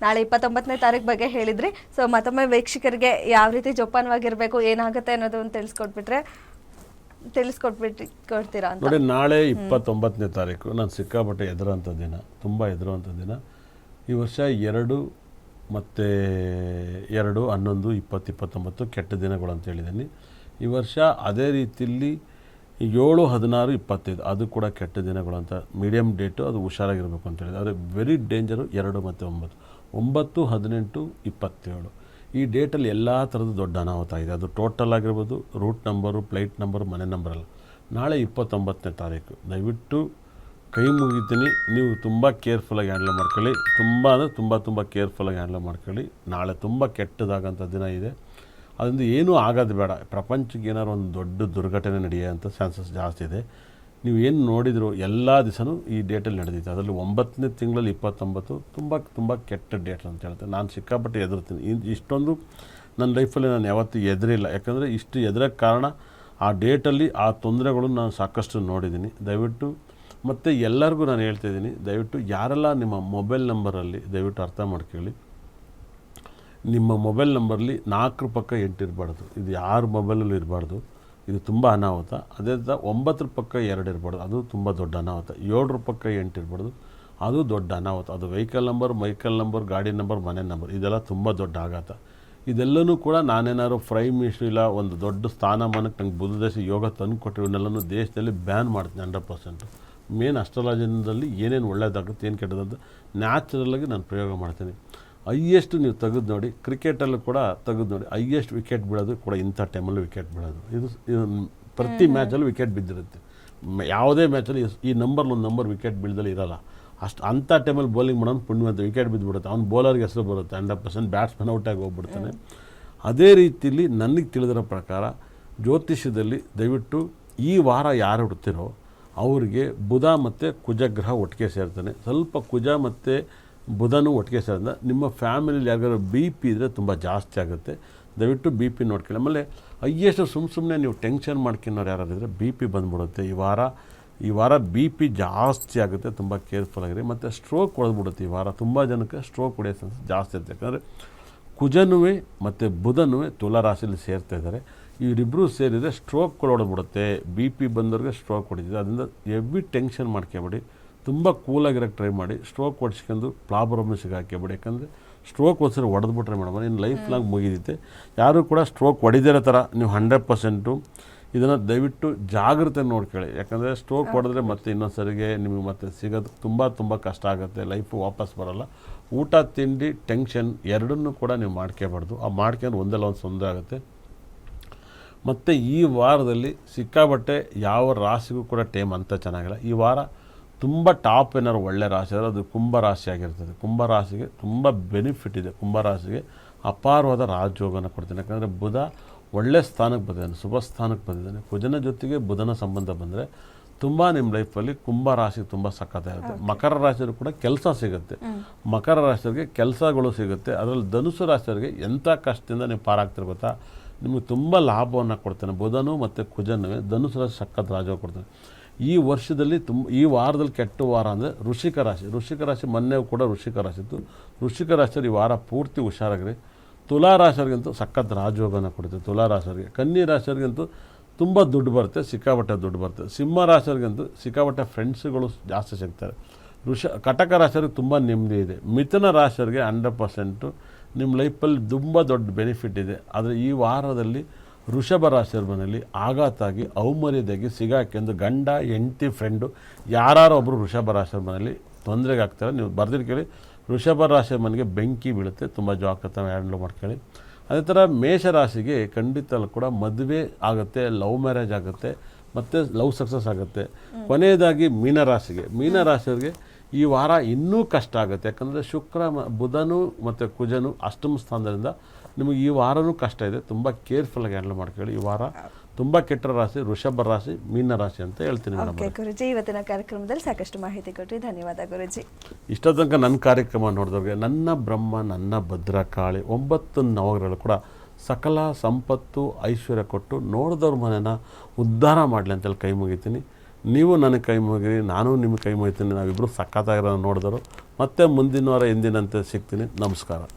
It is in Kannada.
ನಾಳೆ 29ನೇ ತಾರೀಕು ಬಗ್ಗೆ ಹೇಳಿದ್ರಿ. ಸೊ ಮತ್ತೊಮ್ಮೆ ವೀಕ್ಷಕರಿಗೆ ಯಾವ ರೀತಿ ಜೋಪಾನವಾಗಿರಬೇಕು, ಏನಾಗುತ್ತೆ ಅನ್ನೋದನ್ನು ತಿಳಿಸ್ಕೊಡ್ತೀರಾ ಅಂತ. ನೋಡಿ, ನಾಳೆ 29ನೇ ತಾರೀಕು ನಾನು ಸಿಕ್ಕಾಪಟ್ಟೆ ಎದುರಂಥ ದಿನ, ತುಂಬ ಎದುರುವಂಥ ದಿನ. ಈ ವರ್ಷ 2 ಮತ್ತು 2, 11, 20, 29 ಕೆಟ್ಟ ದಿನಗಳು ಅಂತ ಹೇಳಿದ್ದೀನಿ. ಈ ವರ್ಷ ಅದೇ ರೀತಿಯಲ್ಲಿ 7, 16, 25 ಅದು ಕೂಡ ಕೆಟ್ಟ ದಿನಗಳು ಅಂತ, ಮೀಡಿಯಮ್ ಡೇಟು, ಅದು ಹುಷಾರಾಗಿರಬೇಕು ಅಂತ ಹೇಳಿದೆ. ಆದರೆ ವೆರಿ ಡೇಂಜರು 2 ಮತ್ತು 9, 18, 27 ಈ ಡೇಟಲ್ಲಿ ಎಲ್ಲ ಥರದ್ದು ದೊಡ್ಡ ಅನಾಹುತ ಇದೆ. ಅದು ಟೋಟಲ್ ಆಗಿರ್ಬೋದು, ರೂಟ್ ನಂಬರು, ಫ್ಲೈಟ್ ನಂಬರು, ಮನೆ ನಂಬರಲ್ಲ. ನಾಳೆ 29ನೇ ತಾರೀಕು ದಯವಿಟ್ಟು ಕೈ ಮುಗಿತೀನಿ, ನೀವು ತುಂಬ ಕೇರ್ಫುಲ್ಲಾಗಿ ಹ್ಯಾಂಡಲ್ ಮಾಡ್ಕೊಳ್ಳಿ. ತುಂಬ ಅಂದರೆ ತುಂಬ ಕೇರ್ಫುಲ್ಲಾಗಿ ಹ್ಯಾಂಡಲ್ ಮಾಡ್ಕೊಳ್ಳಿ. ನಾಳೆ ತುಂಬ ಕೆಟ್ಟದಾಗಂಥ ದಿನ ಇದೆ. ಅದರಿಂದ ಏನೂ ಆಗೋದು ಬೇಡ. ಪ್ರಪಂಚಕ್ಕೆ ಏನಾದ್ರು ಒಂದು ದೊಡ್ಡ ದುರ್ಘಟನೆ ನಡೆಯೋಂಥ ಚಾನ್ಸಸ್ ಜಾಸ್ತಿ ಇದೆ. ನೀವು ಏನು ನೋಡಿದ್ರು ಎಲ್ಲ ದಿವಸನೂ ಈ ಡೇಟಲ್ಲಿ ನಡೆದಿತ್ತು. ಅದರಲ್ಲಿ 9ನೇ ತಿಂಗಳಲ್ಲಿ 29 ತುಂಬ ಕೆಟ್ಟ ಡೇಟ್ ಅಂತ ಹೇಳ್ತಾರೆ. ನಾನು ಸಿಕ್ಕಾಪಟ್ಟೆ ಎದುರ್ತೀನಿ. ಇಷ್ಟೊಂದು ನನ್ನ ಲೈಫಲ್ಲಿ ನಾನು ಯಾವತ್ತೂ ಎದುರಿಲ್ಲ. ಯಾಕಂದರೆ ಇಷ್ಟು ಎದುರಕ್ಕೆ ಕಾರಣ ಆ ಡೇಟಲ್ಲಿ ಆ ತೊಂದರೆಗಳನ್ನು ನಾನು ಸಾಕಷ್ಟು ನೋಡಿದ್ದೀನಿ. ದಯವಿಟ್ಟು ಮತ್ತು ಎಲ್ಲರಿಗೂ ನಾನು ಹೇಳ್ತಾಯಿದ್ದೀನಿ, ದಯವಿಟ್ಟು ಯಾರೆಲ್ಲ ನಿಮ್ಮ ಮೊಬೈಲ್ ನಂಬರಲ್ಲಿ ದಯವಿಟ್ಟು ಅರ್ಥ ಮಾಡ್ಕೊಳ್ಳಿ. ನಿಮ್ಮ ಮೊಬೈಲ್ ನಂಬರಲ್ಲಿ 4 ಪಕ್ಕ 8 ಇರಬಾರ್ದು. ಇದು ಯಾರ ಮೊಬೈಲಲ್ಲೂ ಇರಬಾರ್ದು. ಇದು ತುಂಬ ಅನಾಹುತ. ಅದೇ ಥರ 9 ಪಕ್ಕ 2 ಇರಬಾರ್ದು. ಅದು ತುಂಬ ದೊಡ್ಡ ಅನಾಹುತ. 7 ಪಕ್ಕ 8 ಇರಬಾರ್ದು. ಅದು ದೊಡ್ಡ ಅನಾಹುತ. ಅದು ವೆಹಿಕಲ್ ನಂಬರ್, ಗಾಡಿ ನಂಬರ್, ಮನೆ ನಂಬರ್, ಇದೆಲ್ಲ ತುಂಬ ದೊಡ್ಡ ಆಘಾತ. ಇದೆಲ್ಲನೂ ಕೂಡ ನಾನೇನಾದ್ರು ಪ್ರೈಮ್ ಮಿನಿಸ್ಟ್ರು ಇಲ್ಲ ಒಂದು ದೊಡ್ಡ ಸ್ಥಾನಮಾನಕ್ಕೆ ನಂಗೆ ಬುಧ ದೇಶ ಯೋಗ ತಂದು ಕೊಟ್ಟಿರೋನೆಲ್ಲನೂ ದೇಶದಲ್ಲಿ ಬ್ಯಾನ್ ಮಾಡ್ತೀನಿ 100%. ಮೇನ್ ಅಸ್ಟ್ರಾಲಜಿನಲ್ಲಿ ಏನೇನು ಒಳ್ಳೇದಾಗುತ್ತೆ, ಏನು ಕೆಟ್ಟದಂತ ನ್ಯಾಚುರಲಾಗಿ ನಾನು ಪ್ರಯೋಗ ಮಾಡ್ತೀನಿ. ಹೈಯೆಸ್ಟ್ ನೀವು ತೆಗೆದು ನೋಡಿ, ಕ್ರಿಕೆಟಲ್ಲೂ ಕೂಡ ತೆಗೆದು ನೋಡಿ, ಹೈಯೆಸ್ಟ್ ವಿಕೆಟ್ ಬೀಳೋದು ಕೂಡ ಇಂಥ ಟೈಮಲ್ಲಿ ವಿಕೆಟ್ ಬೀಳೋದು. ಇದು ಪ್ರತಿ ಮ್ಯಾಚಲ್ಲೂ ವಿಕೆಟ್ ಬಿದ್ದಿರುತ್ತೆ. ಯಾವುದೇ ಮ್ಯಾಚಲ್ಲಿ ಈ ಒಂದು ನಂಬರ್ ವಿಕೆಟ್ ಬೀಳ್ದಲ್ಲಿ ಇರೋಲ್ಲ. ಅಂಥ ಟೈಮಲ್ಲಿ ಬೌಲಿಂಗ್ ಮಾಡೋನು ಪುಣ್ಯವಂತ, ವಿಕೆಟ್ ಬಿದ್ದುಬಿಡುತ್ತೆ. ಅವ್ನು ಬೌಲರ್ಗೆ ಹೆಸರು ಬರುತ್ತೆ 100%, ಬ್ಯಾಟ್ಸ್ಮನ್ ಔಟಾಗಿ ಹೋಗ್ಬಿಡ್ತಾನೆ. ಅದೇ ರೀತಿಯಲ್ಲಿ ನನಗೆ ತಿಳಿದಿರೋ ಪ್ರಕಾರ ಜ್ಯೋತಿಷ್ಯದಲ್ಲಿ ದಯವಿಟ್ಟು ಈ ವಾರ ಯಾರು ಹುಡ್ತಿರೋ ಅವರಿಗೆ ಬುಧ ಮತ್ತು ಕುಜಗ್ರಹ ಒಟ್ಟಿಗೆ ಸೇರ್ತಾನೆ. ಸ್ವಲ್ಪ ಕುಜ ಮತ್ತು ಬುಧನೂ ಒಟ್ಟಿಗೆ ಸೇರಿದ ನಿಮ್ಮ ಫ್ಯಾಮಿಲಿಯಲ್ಲಿ ಯಾರಿಗಾದ್ರು BP ಇದ್ದರೆ ತುಂಬ ಜಾಸ್ತಿ ಆಗುತ್ತೆ. ದಯವಿಟ್ಟು BP ನೋಡ್ಕೊಳ್ಳಿ. ಆಮೇಲೆ ಹೈಯೆಸ್ಟ್ ಸುಮ್ಮನೆ ನೀವು ಟೆನ್ಷನ್ ಮಾಡ್ಕೊಂಡವ್ರು ಯಾರಾದಿದ್ರೆ BP ಬಂದುಬಿಡುತ್ತೆ. ಈ ವಾರ BP ಜಾಸ್ತಿ ಆಗುತ್ತೆ. ತುಂಬ ಕೇರ್ಫುಲ್ಲಾಗಿರಿ. ಮತ್ತು ಸ್ಟ್ರೋಕ್ ಹೊಡೆದ್ಬಿಡುತ್ತೆ ಈ ವಾರ. ತುಂಬ ಜನಕ್ಕೆ ಸ್ಟ್ರೋಕ್ ಹೊಡೆಯೋ ಚಾನ್ಸಸ್ ಜಾಸ್ತಿ ಇರುತ್ತೆ. ಯಾಕಂದರೆ ಕುಜನೂ ಮತ್ತು ಬುಧನೂ ತುಲಾ ರಾಶಿಯಲ್ಲಿ ಸೇರ್ತಾ ಇದ್ದಾರೆ. ಇವರಿಬ್ಬರು ಸೇರಿದರೆ ಸ್ಟ್ರೋಕ್ಗಳು ಹೊಡೆದ್ಬಿಡುತ್ತೆ. BP ಬಂದವ್ರಿಗೆ ಸ್ಟ್ರೋಕ್ ಹೊಡಿತಿದೆ. ಅದರಿಂದ ಹೆವಿ ಟೆನ್ಷನ್ ಮಾಡ್ಕೊಬೇಡಿ. ತುಂಬ ಕೂಲಾಗಿರೋಕ್ಕೆ ಟ್ರೈ ಮಾಡಿ. ಸ್ಟ್ರೋಕ್ ಹೊಡ್ಸ್ಕೊಂಡು ಪ್ರಾಬ್ಲಮ್ ಸಿಗಾಕ್ಯಬೇಡಿ. ಯಾಕಂದರೆ ಸ್ಟ್ರೋಕ್ ಒಂದ್ಸರಿ ಹೊಡೆದ್ಬಿಟ್ರೆ ಮೇಡಮ್ ಇನ್ನು ಲೈಫ್ ಲಾಂಗ್ ಮುಗಿದಿತ್ತೆ. ಯಾರೂ ಕೂಡ ಸ್ಟ್ರೋಕ್ ಹೊಡಿದಿರೋ ಥರ ನೀವು 100% ಇದನ್ನು ದಯವಿಟ್ಟು ಜಾಗ್ರತೆ ನೋಡ್ಕೊಳ್ಳಿ. ಯಾಕಂದರೆ ಸ್ಟ್ರೋಕ್ ಹೊಡೆದ್ರೆ ಮತ್ತೆ ಇನ್ನೊಂದು ಸರಿಗೆ ನಿಮಗೆ ಮತ್ತೆ ಸಿಗೋದು ತುಂಬ ಕಷ್ಟ ಆಗುತ್ತೆ. ಲೈಫು ವಾಪಸ್ ಬರೋಲ್ಲ. ಊಟ ತಿಂಡಿ ಟೆನ್ಷನ್ ಎರಡನ್ನೂ ಕೂಡ ನೀವು ಮಾಡ್ಕೋಬಾರ್ದು. ಆ ಮಾಡ್ಕೊಂಡು ಒಂದಲ್ಲ ಒಂದು ತೊಂದರೆ ಆಗುತ್ತೆ. ಮತ್ತು ಈ ವಾರದಲ್ಲಿ ಸಿಕ್ಕಾಬಟ್ಟೆ ಯಾವ ರಾಶಿಗೂ ಕೂಡ ಟೈಮ್ ಅಂತ ಚೆನ್ನಾಗಿಲ್ಲ. ಈ ವಾರ ತುಂಬ ಟಾಪ್ ಏನಾದ್ರು ಒಳ್ಳೆ ರಾಶಿ ಆದರೆ ಅದು ಕುಂಭರಾಶಿ ಆಗಿರ್ತದೆ. ಕುಂಭರಾಶಿಗೆ ತುಂಬ ಬೆನಿಫಿಟ್ ಇದೆ. ಕುಂಭರಾಶಿಗೆ ಅಪಾರವಾದ ರಾಜಯೋಗನ ಕೊಡ್ತೀನಿ. ಯಾಕಂದರೆ ಬುಧ ಒಳ್ಳೆ ಸ್ಥಾನಕ್ಕೆ ಬಂದಿದ್ದಾನೆ, ಶುಭ ಸ್ಥಾನಕ್ಕೆ ಬಂದಿದ್ದಾನೆ. ಕುಜನ ಜೊತೆಗೆ ಬುಧನ ಸಂಬಂಧ ಬಂದರೆ ತುಂಬ ನಿಮ್ಮ ಲೈಫಲ್ಲಿ ಕುಂಭರಾಶಿ ತುಂಬ ಸಖತ್ತಾಗಿರುತ್ತೆ. ಮಕರ ರಾಶಿಯವರು ಕೂಡ ಕೆಲಸ ಸಿಗುತ್ತೆ. ಮಕರ ರಾಶಿಯವರಿಗೆ ಕೆಲಸಗಳು ಸಿಗುತ್ತೆ. ಅದರಲ್ಲಿ ಧನುಸು ರಾಶಿಯವರಿಗೆ ಎಂಥ ಕಷ್ಟದಿಂದ ನೀವು ಪಾರಾಗ್ತಿರೋ ಗೊತ್ತಾ, ನಿಮಗೆ ತುಂಬ ಲಾಭವನ್ನು ಕೊಡ್ತಾನೆ. ಬುಧನು ಮತ್ತು ಕುಜನವೇ ಧನುಸು ರಾಶಿ ಸಖತ್ ರಾಜಯೋಗ ಕೊಡ್ತಾನೆ. ಈ ವರ್ಷದಲ್ಲಿ ಈ ವಾರದಲ್ಲಿ ಕೆಟ್ಟ ವಾರ ಅಂದರೆ ವೃಶ್ಚಿಕ ರಾಶಿ. ಮೊನ್ನೆ ಕೂಡ ವೃಶ್ಚಿಕ ರಾಶಿ ಇತ್ತು. ವೃಶ್ಚಿಕ ರಾಶಿಯವರು ಈ ವಾರ ಪೂರ್ತಿ ಹುಷಾರಾಗ್ರಿ. ತುಲಾ ರಾಶಿಯವ್ರಿಗಂತೂ ಸಖತ್ ರಾಜಯೋಗನ ಕೊಡುತ್ತೆ. ತುಲಾ ರಾಶಿಯವರಿಗೆ. ಕನ್ಯಾ ರಾಶಿಯವ್ರಿಗಂತೂ ತುಂಬ ದುಡ್ಡು ಬರುತ್ತೆ, ಸಿಕ್ಕಾಪಟ್ಟೆ ದುಡ್ಡು ಬರುತ್ತೆ. ಸಿಂಹ ರಾಶಿಯವ್ರಿಗಂತೂ ಸಿಕ್ಕಾಪಟ್ಟೆ ಫ್ರೆಂಡ್ಸ್ಗಳು ಜಾಸ್ತಿ ಸಿಗ್ತಾರೆ. ಕಟಕ ರಾಶಿಯವ್ರಿಗೆ ತುಂಬ ನೆಮ್ಮದಿ ಇದೆ. ಮಿಥುನ ರಾಶಿಯವ್ರಿಗೆ 100% ನಿಮ್ಮ ಲೈಫಲ್ಲಿ ತುಂಬ ದೊಡ್ಡ ಬೆನಿಫಿಟ್ ಇದೆ. ಆದರೆ ಈ ವಾರದಲ್ಲಿ ವೃಷಭ ರಾಶಿಯವ್ರ ಮನೆಯಲ್ಲಿ ಆಘಾತ ಆಗಿ ಅವಮರ್ಯಾದೆಯಾಗಿ ಸಿಗಾಕೆಂದು ಗಂಡ ಹೆಂಡತಿ ಫ್ರೆಂಡು ಯಾರು ಒಬ್ಬರು ವೃಷಭ ರಾಶಿಯವ್ರ ಮನೆಯಲ್ಲಿ ತೊಂದರೆಗೆ ಆಗ್ತಾರೆ. ನೀವು ಬರ್ದಿರಿ ಕೇಳಿ. ವೃಷಭ ರಾಶಿಯ ಮನೆಗೆ ಬೆಂಕಿ ಬೀಳುತ್ತೆ. ತುಂಬ ಜಾಗ್ರತೆ ಹ್ಯಾಂಡಲ್ ಮಾಡ್ಕೊಳ್ಳಿ. ಅದೇ ಥರ ಮೇಷರಾಶಿಗೆ ಖಂಡಿತ ಕೂಡ ಮದುವೆ ಆಗುತ್ತೆ, ಲವ್ ಮ್ಯಾರೇಜ್ ಆಗುತ್ತೆ, ಮತ್ತು ಲವ್ ಸಕ್ಸಸ್ ಆಗುತ್ತೆ. ಕೊನೆಯದಾಗಿ ಮೀನರಾಶಿಯವರಿಗೆ ಈ ವಾರ ಇನ್ನೂ ಕಷ್ಟ ಆಗುತ್ತೆ. ಯಾಕಂದರೆ ಶುಕ್ರ ಬುಧನು ಮತ್ತು ಕುಜನು ಅಷ್ಟಮ ಸ್ಥಾನದಿಂದ ನಿಮಗೆ ಈ ವಾರನೂ ಕಷ್ಟ ಇದೆ. ತುಂಬ ಕೇರ್ಫುಲ್ಲಾಗಿ ಹ್ಯಾಂಡಲ್ ಮಾಡ್ಕೊಳ್ಳಿ. ಈ ವಾರ ತುಂಬ ಕೆಟ್ಟ ರಾಶಿ ವೃಷಭ ರಾಶಿ, ಮೀನ ರಾಶಿ ಅಂತ ಹೇಳ್ತೀನಿ ಮೇಡಮ್. ಗುರುಜಿ, ಇವತ್ತಿನ ಕಾರ್ಯಕ್ರಮದಲ್ಲಿ ಸಾಕಷ್ಟು ಮಾಹಿತಿ ಕೊಟ್ಟರಿ. ಧನ್ಯವಾದ ಗುರುಜಿ. ಇಷ್ಟ ತನಕ ನನ್ನ ಕಾರ್ಯಕ್ರಮ ನೋಡಿದವ್ರಿಗೆ ನನ್ನ ಬ್ರಹ್ಮ ನನ್ನ ಭದ್ರಕಾಳಿ 9 ನವಗ್ರಹಗಳು ಕೂಡ ಸಕಲ ಸಂಪತ್ತು ಐಶ್ವರ್ಯ ಕೊಟ್ಟು ನೋಡಿದವ್ರ ಮನೆಯನ್ನು ಉದ್ಧಾರ ಮಾಡಲಿ ಅಂತೇಳಿ ಕೈ ಮುಗಿತೀನಿ. ನೀವು ನನಗೆ ಕೈ ಮುಗಿರಿ, ನಾನು ನಿಮಗೆ ಕೈ ಮುಗಿತೀನಿ. ನಾವಿಬ್ಬರು ಸಖತ್ತಾಗಿರೋ ನೋಡಿದರು. ಮತ್ತೆ ಮುಂದಿನ ವಾರ ಎಂದಿನಂತೆ ಸಿಗ್ತೀನಿ. ನಮಸ್ಕಾರ.